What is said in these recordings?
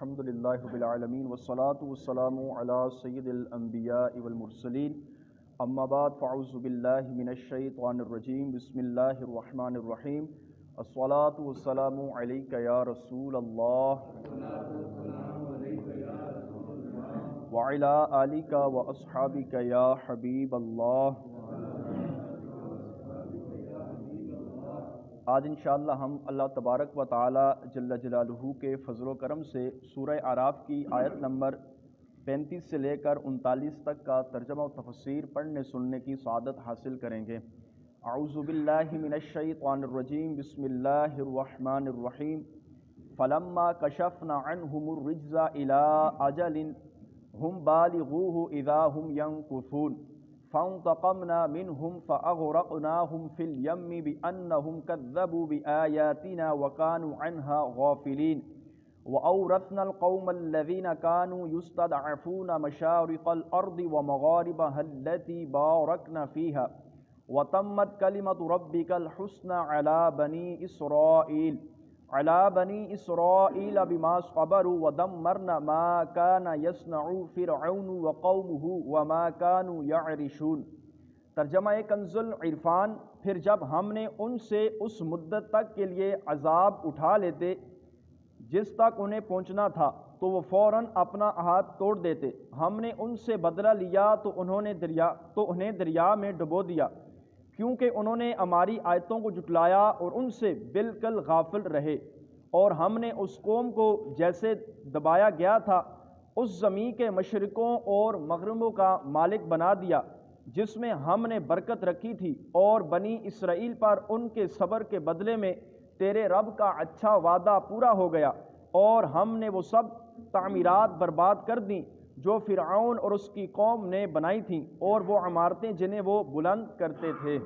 الحمدللہ رب العالمین والصلاة والسلام علی سید الانبیاء والمرسلین اما بعد فاعوذ باللہ من الشیطان الرجیم بسم اللہ الرحمن الرحیم الصلاة والسلام علیک یا رسول اللہ وعلی آلک واصحابک یا حبیب اللہ۔ آج انشاءاللہ ہم اللہ تبارک و تعالی جل جلالہ کے فضل و کرم سے سورہ اعراف کی آیت نمبر 35 سے لے کر 39 تک کا ترجمہ و تفسیر پڑھنے سننے کی سعادت حاصل کریں گے۔ اعوذ باللہ من الشیطان الرجیم بسم اللہ الرحمن الرحیم فلما کشفنا عنہم الرجز الی اجل ہم بالغوہ اذا ہم ینکثون فانتقمنا منهم فأغرقناهم في اليم بأنهم كذبوا بآياتنا وكانوا عنها غافلين وأورثنا القوم الذين كانوا يستضعفون مشارق الأرض ومغاربها التي باركنا فيها وتمت كلمة ربك الحسنى على بني إسرائيل بما صبروا ودمرنا ما كان يصنع فرعون وقومه وما كانوا يعرشون۔ ترجمہ کنز العرفان۔ پھر جب ہم نے ان سے اس مدت تک کے لیے عذاب اٹھا لیتے جس تک انہیں پہنچنا تھا تو وہ فوراً اپنا ہاتھ توڑ دیتے۔ ہم نے ان سے بدلہ لیا تو انہیں دریا میں ڈبو دیا، کیونکہ انہوں نے ہماری آیتوں کو جھٹلایا اور ان سے بالکل غافل رہے۔ اور ہم نے اس قوم کو جیسے دبایا گیا تھا اس زمین کے مشرقوں اور مغربوں کا مالک بنا دیا جس میں ہم نے برکت رکھی تھی، اور بنی اسرائیل پر ان کے صبر کے بدلے میں تیرے رب کا اچھا وعدہ پورا ہو گیا، اور ہم نے وہ سب تعمیرات برباد کر دیں جو فرعون اور اس کی قوم نے بنائی تھیں، اور وہ عمارتیں جنہیں وہ بلند کرتے تھے۔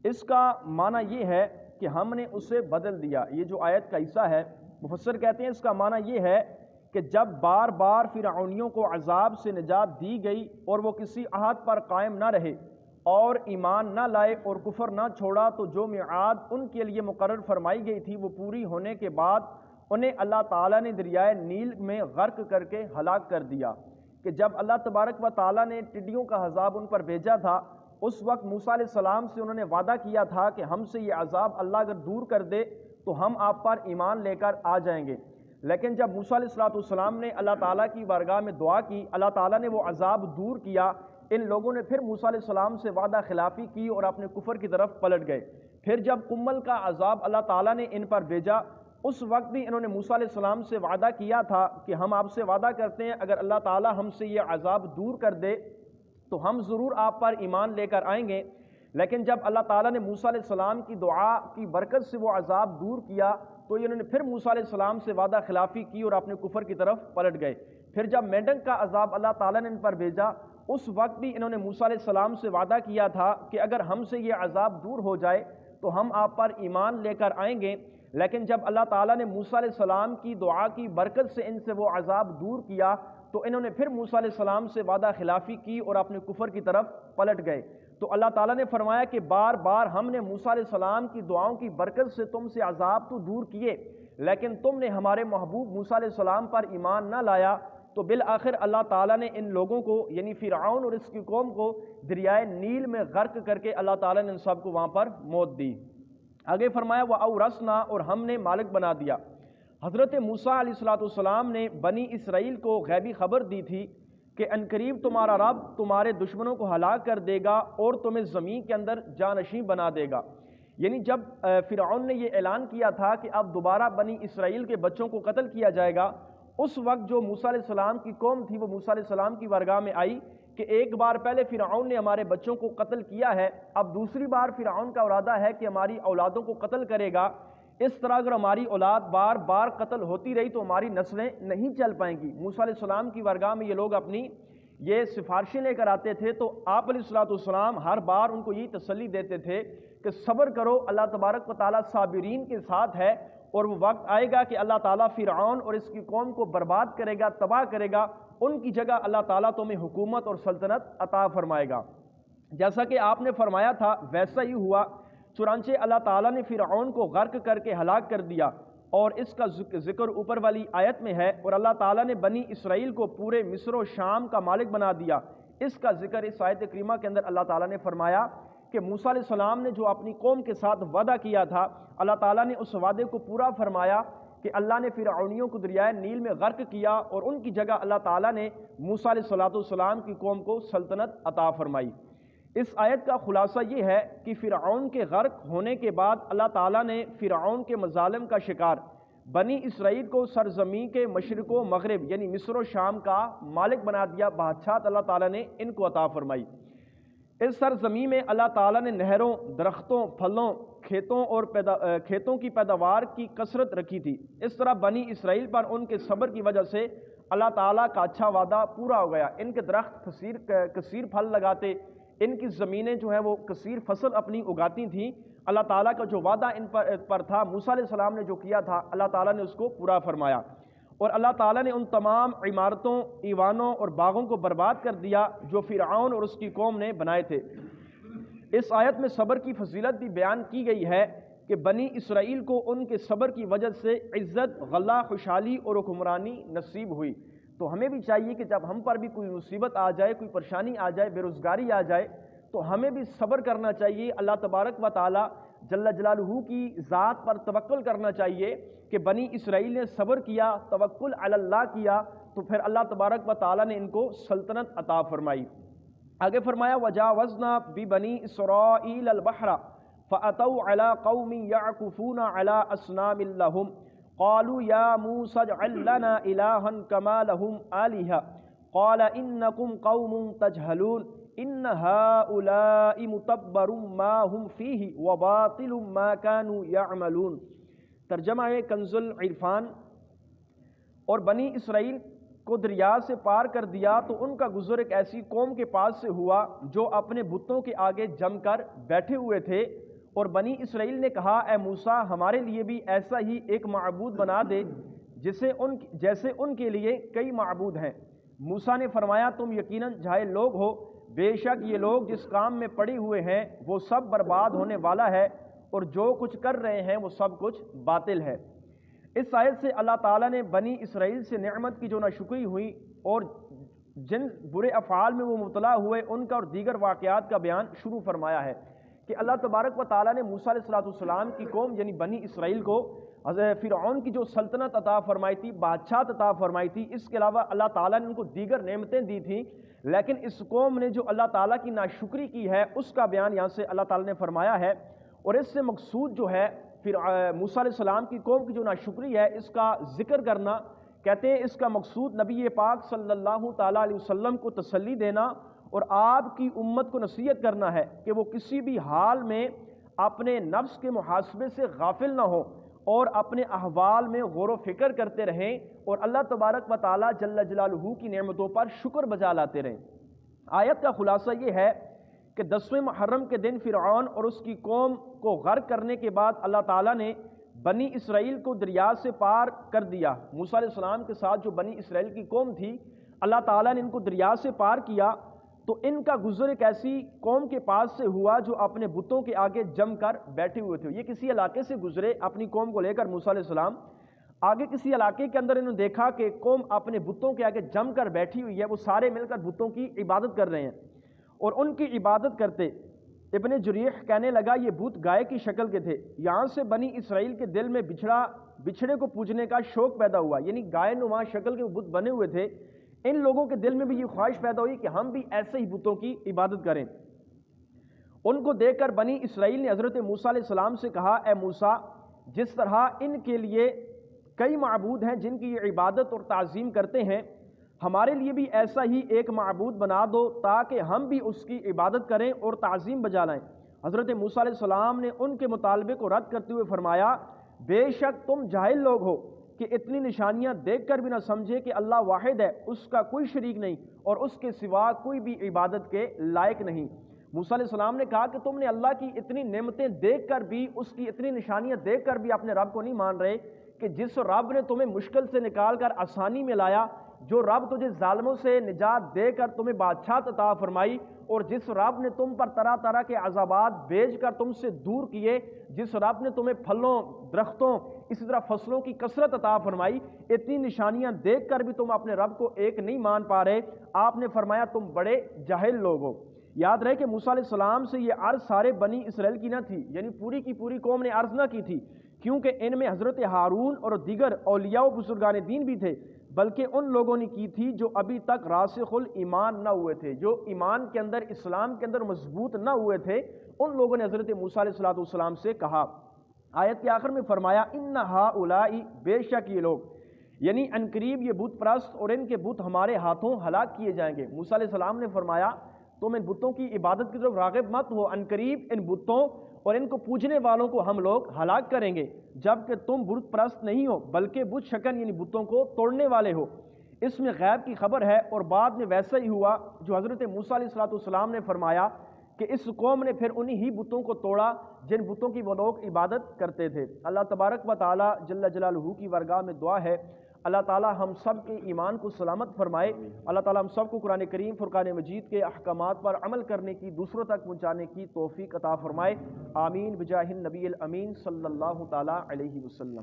اس کا معنی یہ ہے کہ ہم نے اسے بدل دیا۔ یہ جو آیت کا حصہ ہے، مفسر کہتے ہیں اس کا معنی یہ ہے کہ جب بار بار فرعونیوں کو عذاب سے نجات دی گئی اور وہ کسی عہد پر قائم نہ رہے اور ایمان نہ لائے اور کفر نہ چھوڑا، تو جو میعاد ان کے لیے مقرر فرمائی گئی تھی وہ پوری ہونے کے بعد انہیں اللہ تعالیٰ نے دریائے نیل میں غرق کر کے ہلاک کر دیا۔ کہ جب اللہ تبارک و تعالیٰ نے ٹڈیوں کا عذاب ان پر بھیجا تھا، اس وقت موسیٰ علیہ السلام سے انہوں نے وعدہ کیا تھا کہ ہم سے یہ عذاب اللہ اگر دور کر دے تو ہم آپ پر ایمان لے کر آ جائیں گے۔ لیکن جب موسیٰ علیہ السلام نے اللہ تعالیٰ کی بارگاہ میں دعا کی، اللہ تعالیٰ نے وہ عذاب دور کیا۔ ان لوگوں نے پھر موسیٰ علیہ السلام سے وعدہ خلافی کی اور اپنے کفر کی طرف پلٹ گئے۔ پھر جب کمل کا عذاب اللہ تعالیٰ نے ان پر بھیجا، اس وقت بھی انہوں نے موسیٰ علیہ السلام سے وعدہ کیا تھا کہ ہم آپ سے وعدہ کرتے ہیں اگر اللہ تعالیٰ ہم سے یہ عذاب دور کر دے تو ہم ضرور آپ پر ایمان لے کر آئیں گے۔ لیکن جب اللہ تعالیٰ نے موسیٰ علیہ السلام کی دعا کی برکت سے وہ عذاب دور کیا تو انہوں نے پھر موسیٰ علیہ السلام سے وعدہ خلافی کی اور اپنے کفر کی طرف پلٹ گئے۔ پھر جب میڈک کا عذاب اللہ تعالیٰ نے ان پر بھیجا، اس وقت بھی انہوں نے موسیٰ علیہ السلام سے وعدہ کیا تھا کہ اگر ہم سے یہ عذاب دور ہو جائے تو ہم آپ پر ایمان لے کر آئیں گے۔ لیکن جب اللہ تعالیٰ نے موسیٰ علیہ السلام کی دعا کی برکت سے ان سے وہ عذاب دور کیا تو انہوں نے پھر موسیٰ علیہ السلام سے وعدہ خلافی کی اور اپنے کفر کی طرف پلٹ گئے۔ تو اللہ تعالیٰ نے فرمایا کہ بار بار ہم نے موسیٰ علیہ السلام کی دعاؤں کی برکت سے تم سے عذاب تو دور کیے، لیکن تم نے ہمارے محبوب موسیٰ علیہ السلام پر ایمان نہ لایا، تو بالآخر اللہ تعالیٰ نے ان لوگوں کو یعنی فرعون اور اس کی قوم کو دریائے نیل میں غرق کر کے اللہ تعالیٰ نے ان سب کو وہاں پر موت دی۔ آگے فرمایا وَأَوْرَثْنَا، اور ہم نے مالک بنا دیا۔ حضرت موسیٰ علیہ السلام نے بنی اسرائیل کو غیبی خبر دی تھی کہ عنقریب تمہارا رب تمہارے دشمنوں کو ہلاک کر دے گا اور تمہیں زمین کے اندر جانشین بنا دے گا۔ یعنی جب فرعون نے یہ اعلان کیا تھا کہ اب دوبارہ بنی اسرائیل کے بچوں کو قتل کیا جائے گا، اس وقت جو موسیٰ علیہ السلام کی قوم تھی وہ موسیٰ علیہ السلام کی بارگاہ میں آئی کہ ایک بار پہلے فرعون نے ہمارے بچوں کو قتل کیا ہے، اب دوسری بار فرعون کا ارادہ ہے کہ ہماری اولادوں کو قتل کرے گا۔ اس طرح اگر ہماری اولاد بار بار قتل ہوتی رہی تو ہماری نسلیں نہیں چل پائیں گی۔ موسیٰ علیہ السلام کی بارگاہ میں یہ لوگ اپنی یہ سفارشیں لے کر آتے تھے، تو آپ علیہ السلام ہر بار ان کو یہی تسلی دیتے تھے کہ صبر کرو، اللہ تبارک و تعالیٰ صابرین کے ساتھ ہے، اور وہ وقت آئے گا کہ اللہ تعالیٰ فرعون اور اس کی قوم کو برباد کرے گا، تباہ کرے گا، ان کی جگہ اللہ تعالیٰ تمہیں حکومت اور سلطنت عطا فرمائے گا۔ جیسا کہ آپ نے فرمایا تھا ویسا ہی ہوا، چنانچہ اللہ تعالیٰ نے فرعون کو غرق کر کے ہلاک کر دیا، اور اس کا ذکر اوپر والی آیت میں ہے، اور اللہ تعالیٰ نے بنی اسرائیل کو پورے مصر و شام کا مالک بنا دیا۔ اس کا ذکر اس آیت کریمہ کے اندر اللہ تعالیٰ نے فرمایا کہ موسیٰ علیہ السلام نے جو اپنی قوم کے ساتھ وعدہ کیا تھا، اللہ تعالیٰ نے اس وعدے کو پورا فرمایا کہ اللہ نے فرعونیوں کو دریائے نیل میں غرق کیا، اور ان کی جگہ اللہ تعالیٰ نے موسیٰ علیہ السلام کی قوم کو سلطنت عطا فرمائی۔ اس آیت کا خلاصہ یہ ہے کہ فرعون کے غرق ہونے کے بعد اللہ تعالیٰ نے فرعون کے مظالم کا شکار بنی اسرائیل کو سرزمین کے مشرق و مغرب یعنی مصر و شام کا مالک بنا دیا، بادشاہت اللہ تعالیٰ نے ان کو عطا فرمائی۔ اس سرزمین میں اللہ تعالیٰ نے نہروں، درختوں، پھلوں، کھیتوں کی پیداوار کی کثرت رکھی تھی۔ اس طرح بنی اسرائیل پر ان کے صبر کی وجہ سے اللہ تعالیٰ کا اچھا وعدہ پورا ہو گیا۔ ان کے درخت کثیر پھل لگاتے، ان کی زمینیں جو ہیں وہ کثیر فصل اپنی اگاتی تھیں۔ اللہ تعالیٰ کا جو وعدہ ان پر تھا، موسیٰ علیہ السلام نے جو کیا تھا، اللہ تعالیٰ نے اس کو پورا فرمایا، اور اللہ تعالیٰ نے ان تمام عمارتوں، ایوانوں اور باغوں کو برباد کر دیا جو فرعون اور اس کی قوم نے بنائے تھے۔ اس آیت میں صبر کی فضیلت بھی بیان کی گئی ہے کہ بنی اسرائیل کو ان کے صبر کی وجہ سے عزت، غلہ، خوشحالی اور حکمرانی نصیب ہوئی۔ تو ہمیں بھی چاہیے کہ جب ہم پر بھی کوئی مصیبت آ جائے، کوئی پریشانی آ جائے، بے روزگاری آ جائے، تو ہمیں بھی صبر کرنا چاہیے، اللہ تبارک و تعالی جل جلالہ کی ذات پر توکل کرنا چاہیے کہ بنی اسرائیل نے صبر کیا، توکل علی اللہ کیا، تو پھر اللہ تبارک و تعالی نے ان کو سلطنت عطا فرمائی۔ آگے فرمایا وَجَاوَزْنَا بِبَنِي إِسْرَائِيلَ الْبَحْرَ فَأَتَوْا عَلَىٰ قَوْمٍ يَعْكُفُونَ عَلَىٰ أَصْنَامٍ لَهُمْ قَالُوا يَا مُوسَى اجْعَل لَّنَا إِلَٰهًا كَمَا لَهُمْ آلِهَةٌ قَالَ إِنَّكُمْ قَوْمٌ تَجْهَلُونَ إِنَّ هَٰؤُلَاءِ مُتَبَّرٌ مَّا هُمْ فِيهِ وَبَاطِلٌ مَّا كَانُوا يَعْمَلُونَ۔ ترجمہ کنز العرفان۔ اور بنی اسرائیل کو دریا سے پار کر دیا تو ان کا گزر ایک ایسی قوم کے پاس سے ہوا جو اپنے بتوں کے آگے جم کر بیٹھے ہوئے تھے، اور بنی اسرائیل نے کہا اے موسیٰ ہمارے لیے بھی ایسا ہی ایک معبود بنا دے جیسے ان کے لیے کئی معبود ہیں۔ موسیٰ نے فرمایا تم یقیناً جاہل لوگ ہو، بے شک یہ لوگ جس کام میں پڑے ہوئے ہیں وہ سب برباد ہونے والا ہے، اور جو کچھ کر رہے ہیں وہ سب کچھ باطل ہے۔ اس آیت سے اللہ تعالیٰ نے بنی اسرائیل سے نعمت کی جو ناشکری ہوئی اور جن برے افعال میں وہ مبتلا ہوئے ان کا اور دیگر واقعات کا بیان شروع فرمایا ہے کہ اللہ تبارک و تعالیٰ نے موسیٰ علیہ السلام کی قوم یعنی بنی اسرائیل کو فرعون کی جو سلطنت عطا فرمائی تھی، بادشاہت عطا فرمائی تھی، اس کے علاوہ اللہ تعالیٰ نے ان کو دیگر نعمتیں دی تھیں، لیکن اس قوم نے جو اللہ تعالیٰ کی ناشکری کی ہے اس کا بیان یہاں سے اللہ تعالیٰ نے فرمایا ہے۔ اور اس سے مقصود جو ہے پھر موسیٰ علیہ السلام کی قوم کی جو ناشکری ہے اس کا ذکر کرنا، کہتے ہیں اس کا مقصود نبی پاک صلی اللہ تعالیٰ علیہ وسلم کو تسلی دینا اور آپ کی امت کو نصیحت کرنا ہے کہ وہ کسی بھی حال میں اپنے نفس کے محاسبے سے غافل نہ ہو اور اپنے احوال میں غور و فکر کرتے رہیں اور اللہ تبارک و تعالیٰ جل جلالہ کی نعمتوں پر شکر بجا لاتے رہیں۔ آیت کا خلاصہ یہ ہے کہ 10ویں محرم کے دن فرعون اور اس کی قوم کو غرق کرنے کے بعد اللہ تعالیٰ نے بنی اسرائیل کو دریا سے پار کر دیا۔ موسیٰ علیہ السلام کے ساتھ جو بنی اسرائیل کی قوم تھی، اللہ تعالیٰ نے ان کو دریا سے پار کیا تو ان کا گزر ایک ایسی قوم کے پاس سے ہوا جو اپنے بتوں کے آگے جم کر بیٹھے ہوئے تھے۔ یہ کسی علاقے سے گزرے اپنی قوم کو لے کر موسیٰ علیہ السلام، آگے کسی علاقے کے اندر انہوں نے دیکھا کہ قوم اپنے بتوں کے آگے جم کر بیٹھی ہوئی ہے، وہ سارے مل کر بتوں کی عبادت کر رہے ہیں اور ان کی عبادت کرتے ابن جریح کہنے لگا یہ بت گائے کی شکل کے تھے۔ یہاں سے بنی اسرائیل کے دل میں بچھڑے کو پوجنے کا شوق پیدا ہوا، یعنی گائے نما شکل کے بت بنے ہوئے تھے، ان لوگوں کے دل میں بھی یہ خواہش پیدا ہوئی کہ ہم بھی ایسے ہی بتوں کی عبادت کریں۔ ان کو دیکھ کر بنی اسرائیل نے حضرت موسیٰ علیہ السلام سے کہا اے موسیٰ جس طرح ان کے لیے کئی معبود ہیں جن کی یہ عبادت اور تعظیم کرتے ہیں، ہمارے لیے بھی ایسا ہی ایک معبود بنا دو تاکہ ہم بھی اس کی عبادت کریں اور تعظیم بجا لائیں۔ حضرت موسیٰ علیہ السلام نے ان کے مطالبے کو رد کرتے ہوئے فرمایا بے شک تم جاہل لوگ ہو کہ اتنی نشانیاں دیکھ کر بھی نہ سمجھے کہ اللہ واحد ہے، اس کا کوئی شریک نہیں اور اس کے سوا کوئی بھی عبادت کے لائق نہیں۔ موسیٰ علیہ السلام نے کہا کہ تم نے اللہ کی اتنی نعمتیں دیکھ کر بھی، اس کی اتنی نشانیاں دیکھ کر بھی اپنے رب کو نہیں مان رہے کہ جس رب نے تمہیں مشکل سے نکال کر آسانی میں لایا، جو رب تجھے ظالموں سے نجات دے کر تمہیں بادشاہت عطا فرمائی، اور جس رب نے تم پر طرح طرح کے عذابات بھیج کر تم سے دور کیے، جس رب نے تمہیں پھلوں، درختوں، اسی طرح فصلوں کی کثرت عطا فرمائی، اتنی نشانیاں دیکھ کر بھی تم اپنے رب کو ایک نہیں مان پا رہے۔ آپ نے فرمایا تم بڑے جاہل لوگ ہو۔ یاد رہے کہ موسیٰ علیہ السلام سے یہ عرض سارے بنی اسرائیل کی نہ تھی، یعنی پوری کی پوری قوم نے عرض نہ کی تھی، کیونکہ ان میں حضرت ہارون اور دیگر اولیاء و بزرگان دین بھی تھے، بلکہ ان لوگوں نے کی تھی جو ابھی تک راسخ الایمان نہ ہوئے تھے، جو ایمان کے اندر، اسلام کے اندر مضبوط نہ ہوئے تھے، ان لوگوں نے حضرت موسیٰ علیہ السلام سے کہا۔ آیت کے آخر میں فرمایا ان ہؤلاء، بے شک یہ لوگ، یعنی انقریب یہ بت پرست اور ان کے بت ہمارے ہاتھوں ہلاک کیے جائیں گے۔ موسیٰ علیہ السلام نے فرمایا تم ان بتوں کی عبادت کی طرف راغب مت ہو، انقریب ان بتوں اور ان کو پوجنے والوں کو ہم لوگ ہلاک کریں گے، جبکہ تم بت پرست نہیں ہو بلکہ بت شکن یعنی بتوں کو توڑنے والے ہو۔ اس میں غیب کی خبر ہے، اور بعد میں ویسا ہی ہوا جو حضرت موسیٰ علیہ السلام نے فرمایا کہ اس قوم نے پھر انہی ہی بتوں کو توڑا جن بتوں کی وہ لوگ عبادت کرتے تھے۔ اللہ تبارک و تعالی جل جلالہ کی بارگاہ میں دعا ہے اللہ تعالی ہم سب کے ایمان کو سلامت فرمائے، اللہ تعالی ہم سب کو قرآن کریم فرقان مجید کے احکامات پر عمل کرنے کی، دوسروں تک پہنچانے کی توفیق عطا فرمائے، آمین بجاہ النبی الامین صلی اللہ تعالی علیہ وسلم۔